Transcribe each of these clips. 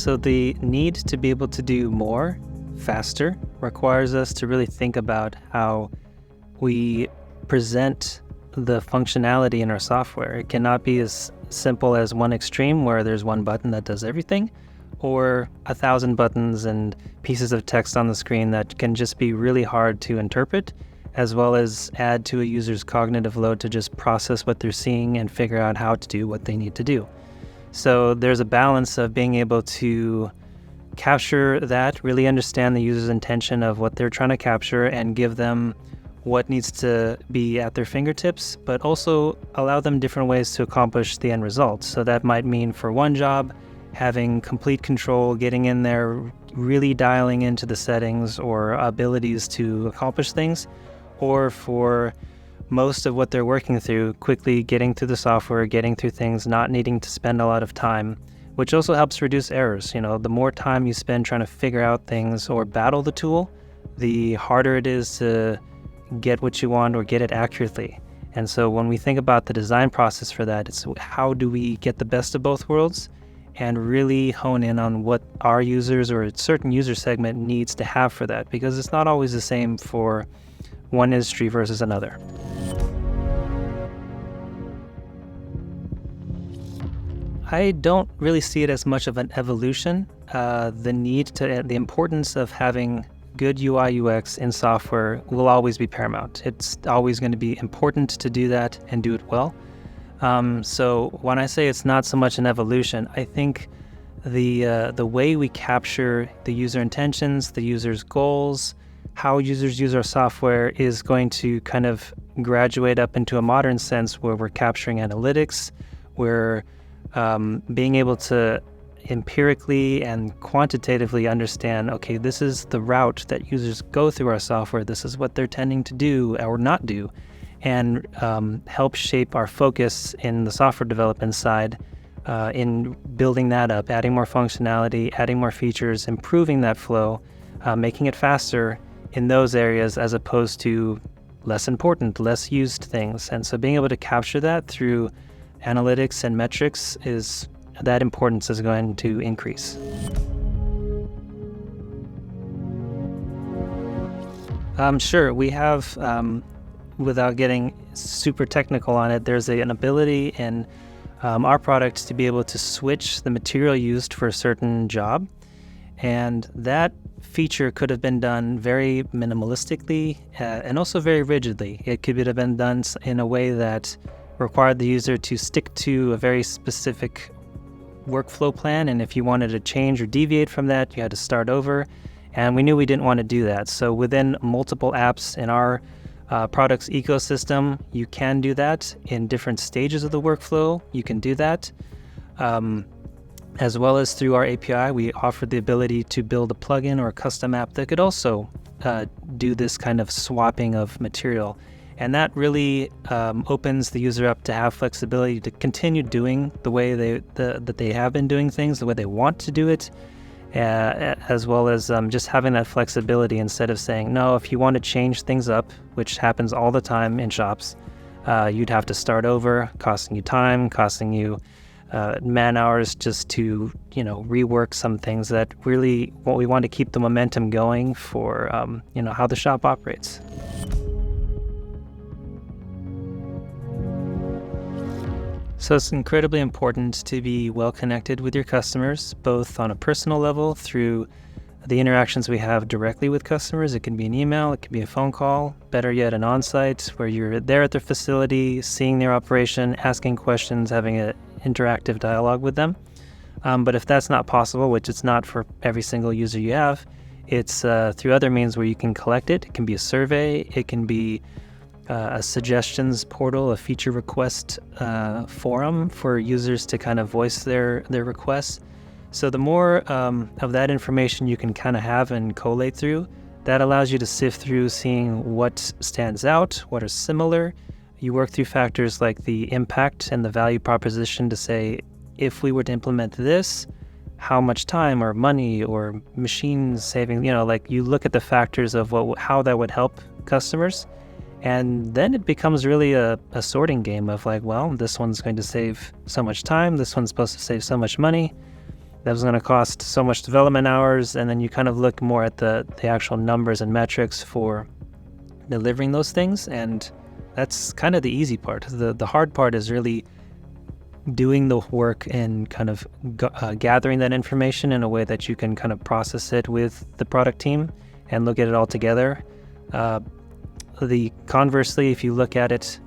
So the need to be able to do more faster requires us to really think about how we present the functionality in our software. It cannot be as simple as one extreme where there's one button that does everything, or 1,000 buttons and pieces of text on the screen that can just be really hard to interpret, as well as add to a user's cognitive load to just process what they're seeing and figure out how to do what they need to do. So there's a balance of being able to capture that, really understand the user's intention of what they're trying to capture and give them what needs to be at their fingertips, but also allow them different ways to accomplish the end result. So that might mean for one job, having complete control, getting in there, really dialing into the settings or abilities to accomplish things, or for most of what they're working through, quickly getting through the software, getting through things, not needing to spend a lot of time, which also helps reduce errors. The more time you spend trying to figure out things or battle the tool, the harder it is to get what you want or get it accurately. And so when we think about the design process for that, it's how do we get the best of both worlds and really hone in on what our users or a certain user segment needs to have for that, because it's not always the same for one industry versus another. I don't really see it as much of an evolution. The importance of having good UI UX in software will always be paramount. It's always going to be important to do that and do it well. So when I say it's not so much an evolution, I think the way we capture the user intentions, the user's goals, how users use our software is going to kind of graduate up into a modern sense where we're capturing analytics, we're being able to empirically and quantitatively understand, okay, this is the route that users go through our software, this is what they're tending to do or not do, and help shape our focus in the software development side in building that up, adding more functionality, adding more features, improving that flow, making it faster in those areas as opposed to less important, less used things. And so being able to capture that through analytics and metrics, that importance is going to increase. Sure, we have, without getting super technical on it, there's an ability in our product to be able to switch the material used for a certain job. And that feature could have been done very minimalistically and also very rigidly. It could have been done in a way that required the user to stick to a very specific workflow plan, and if you wanted to change or deviate from that, you had to start over, and we knew we didn't want to do that. So within multiple apps in our products ecosystem, you can do that in different stages of the workflow. You can do that. As well as through our API, we offer the ability to build a plugin or a custom app that could also do this kind of swapping of material. And that really opens the user up to have flexibility to continue doing the way that they have been doing things, the way they want to do it, as well as just having that flexibility instead of saying, no, if you want to change things up, which happens all the time in shops, you'd have to start over, costing you time, costing you man hours just to rework some things that really what we want to keep the momentum going for how the shop operates. So it's incredibly important to be well connected with your customers, both on a personal level through the interactions we have directly with customers. It can be an email, it can be a phone call, better yet an on-site where you're there at their facility, seeing their operation, asking questions, having an interactive dialogue with them. But if that's not possible, which it's not for every single user you have, it's through other means where you can collect it. It can be a survey, it can be a suggestions portal, a feature request forum for users to kind of voice their requests. So the more of that information you can kind of have and collate through, that allows you to sift through seeing what stands out, what are similar. You work through factors like the impact and the value proposition to say, if we were to implement this, how much time or money or machine saving, you look at the factors of how that would help customers. And then it becomes really a sorting game of this one's going to save so much time, this one's supposed to save so much money. that was going to cost so much development hours, and then you kind of look more at the actual numbers and metrics for delivering those things, and that's kind of the easy part. The hard part is really doing the work and kind of gathering that information in a way that you can kind of process it with the product team and look at it all together. Conversely, if you look at it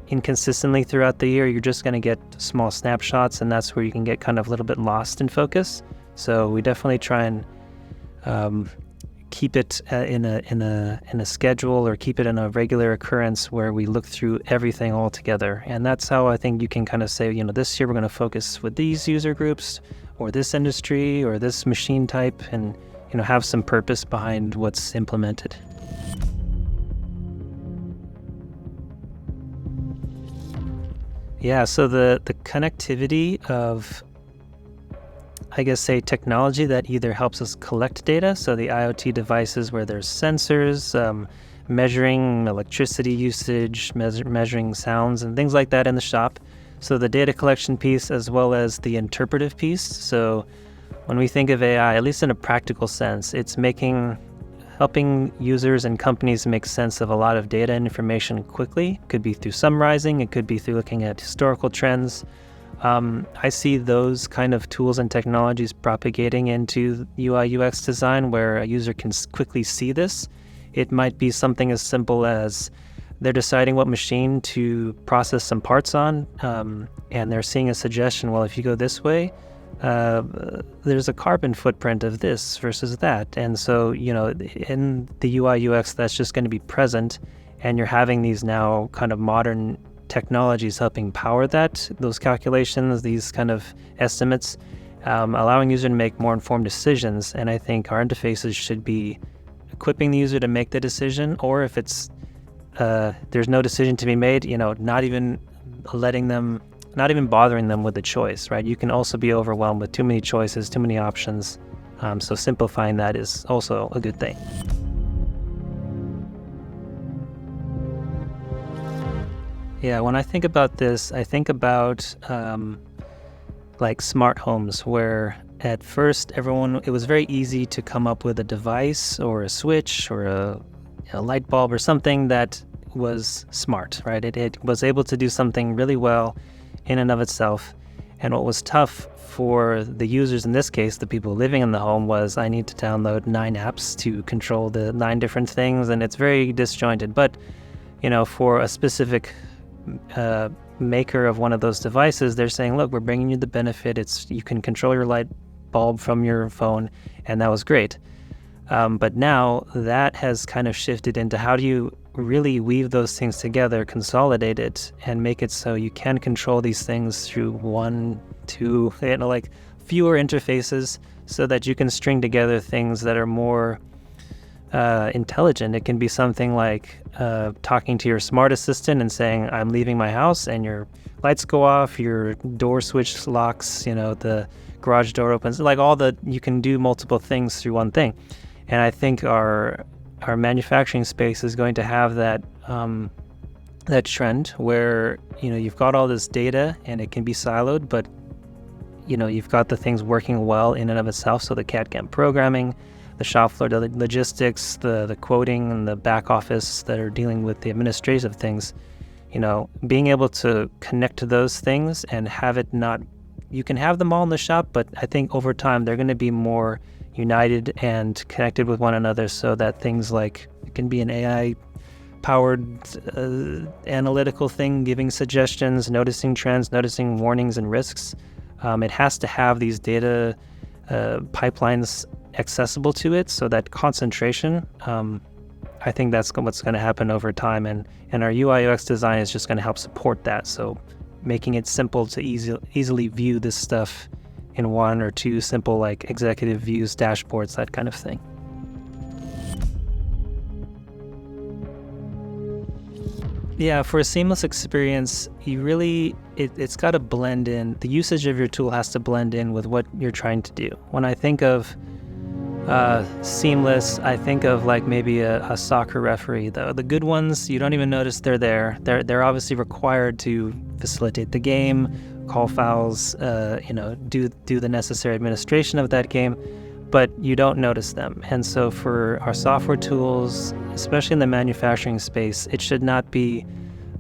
inconsistently throughout the year, you're just going to get small snapshots, and that's where you can get kind of a little bit lost in focus. So we definitely try and keep it in a schedule, or keep it in a regular occurrence where we look through everything all together. And that's how I think you can kind of say, this year we're going to focus with these user groups or this industry or this machine type, and have some purpose behind what's implemented. Yeah, so the connectivity of, I guess, say, technology that either helps us collect data, so the IoT devices where there's sensors, measuring electricity usage, measuring sounds and things like that in the shop. So the data collection piece, as well as the interpretive piece. So when we think of AI, at least in a practical sense, it's helping users and companies make sense of a lot of data and information quickly. It could be through summarizing, it could be through looking at historical trends. I see those kind of tools and technologies propagating into UI/UX design, where a user can quickly see this. It might be something as simple as they're deciding what machine to process some parts on, and they're seeing a suggestion, well, if you go this way, there's a carbon footprint of this versus that. And so, in the UI/UX, that's just going to be present, and you're having these now kind of modern technologies helping power those calculations, these kind of estimates, allowing user to make more informed decisions. And I think our interfaces should be equipping the user to make the decision, or if it's there's no decision to be made, not even bothering them with the choice, right? You can also be overwhelmed with too many choices, too many options. So simplifying that is also a good thing. Yeah, when I think about this, I think about like smart homes, where at first it was very easy to come up with a device or a switch or a light bulb or something that was smart, right? It was able to do something really well in and of itself. And what was tough for the users, in this case, the people living in the home, was I need to download 9 apps to control the 9 different things, and it's very disjointed. But, for a specific maker of one of those devices, they're saying, look, we're bringing you the benefit. You can control your light bulb from your phone, and that was great. But now that has kind of shifted into how do you really weave those things together, consolidate it, and make it so you can control these things through 1, 2, like fewer interfaces, so that you can string together things that are more intelligent. It can be something like talking to your smart assistant and saying, I'm leaving my house, and your lights go off, your door switch locks, the garage door opens, you can do multiple things through one thing. And I think our manufacturing space is going to have that trend where, you've got all this data and it can be siloed, but, you've got the things working well in and of itself. So the CAD/CAM programming, the shop floor, the logistics, the quoting, and the back office that are dealing with the administrative things, being able to connect to those things and have it not, you can have them all in the shop, but I think over time they're going to be more united and connected with one another, so that things like, it can be an AI powered analytical thing, giving suggestions, noticing trends, noticing warnings and risks. It has to have these data pipelines accessible to it, so that concentration, I think that's what's going to happen over time, and our UI/UX design is just going to help support that. So making it simple to easily view this stuff in 1 or 2 simple, like executive views, dashboards, that kind of thing. Yeah, for a seamless experience, it's got to blend in. The usage of your tool has to blend in with what you're trying to do. When I think of seamless, I think of like maybe a soccer referee. The good ones, you don't even notice they're there. They're obviously required to facilitate the game, call files, do the necessary administration of that game, but you don't notice them. And so for our software tools, especially in the manufacturing space, it should not be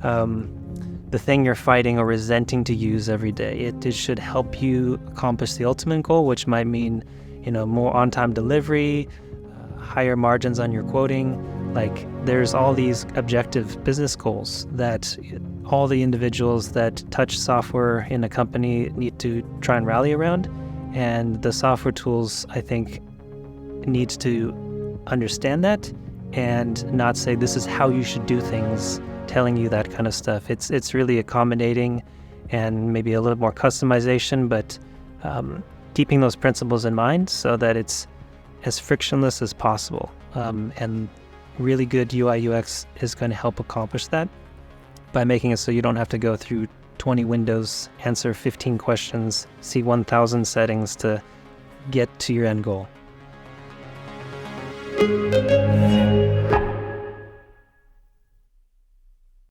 the thing you're fighting or resenting to use every day. It should help you accomplish the ultimate goal, which might mean, more on-time delivery, higher margins on your quoting. Like, there's all these objective business goals that all the individuals that touch software in a company need to try and rally around. And the software tools, I think, needs to understand that and not say this is how you should do things, telling you that kind of stuff. It's really accommodating and maybe a little more customization, but keeping those principles in mind so that it's as frictionless as possible. And really good UI UX is going to help accomplish that by making it so you don't have to go through 20 windows, answer 15 questions, see 1,000 settings to get to your end goal.